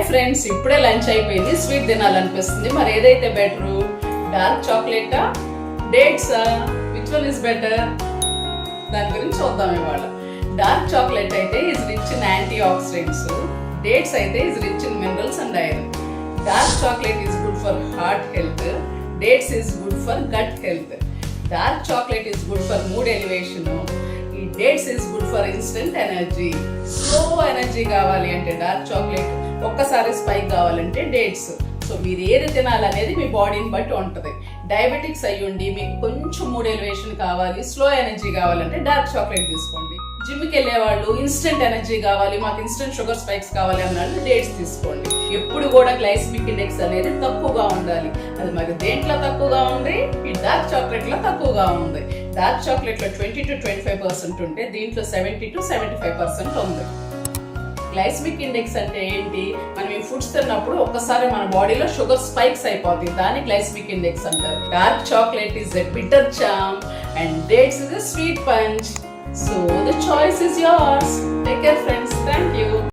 Hi friends, ఇప్పుడే lunch అయిపోయింది. Sweet తినాలనిపిస్తుంది. మరి ఏదైతే బెటరు, డార్క్ చాక్లెటా డేట్సా, విచ్ వన్ ఇస్ బెటర్? దాని గురించి చూద్దాం ఇవాళ. డార్క్ చాక్లెట్ అయితే is rich in antioxidants, dates అయితే is rich in minerals and iron. Dark chocolate is good for heart health, dates is good for gut health. Dark chocolate is good for mood elevation, ఈ dates is good for instant energy. Slow energy కావాలి అంటే dark chocolate, ఒక్కసారి spike కావాలంటే dates. So మీరు ఏది తినాలనేది మీ బాడీని బట్టి ఉంటుంది. డయాబెటిక్స్ అయ్యుండి మీకు కొంచెం మూడ్ ఎలివేషన్ కావాలి, స్లో ఎనర్జీ కావాలంటే డార్క్ చాక్లెట్ తీసుకోండి. జిమ్కి వెళ్ళే వాళ్ళు ఇన్స్టెంట్ ఎనర్జీ కావాలి, మాకు ఇన్స్టెంట్ షుగర్ స్పైక్స్ కావాలి అన్నాళ్ళు డేట్స్ తీసుకోండి. ఎప్పుడు కూడా గ్లైసెమిక్ ఇండెక్స్ అనేది తక్కువగా ఉండాలి. అది మరి దేంట్లో తక్కువగా ఉంది? ఈ డార్క్ చాక్లెట్ లో తక్కువగా ఉంది. డార్క్ చాక్లెట్ లో 20 to 25% ఉంటే దీంట్లో 70 to 75% ఉంది. గ్లైసెమిక్ ఇండెక్స్ అంటే ఏంటి? మనం ఈ ఫుడ్స్ తిన్నప్పుడు ఒక్కసారి మన బాడీలో షుగర్ స్పైక్స్ అయిపోతుంది, దాన్ని గ్లైసెమిక్ ఇండెక్స్ అంటారు. Dark chocolate is a bitter charm and dates is a sweet punch. So the choice is yours. Take care friends. Thank you.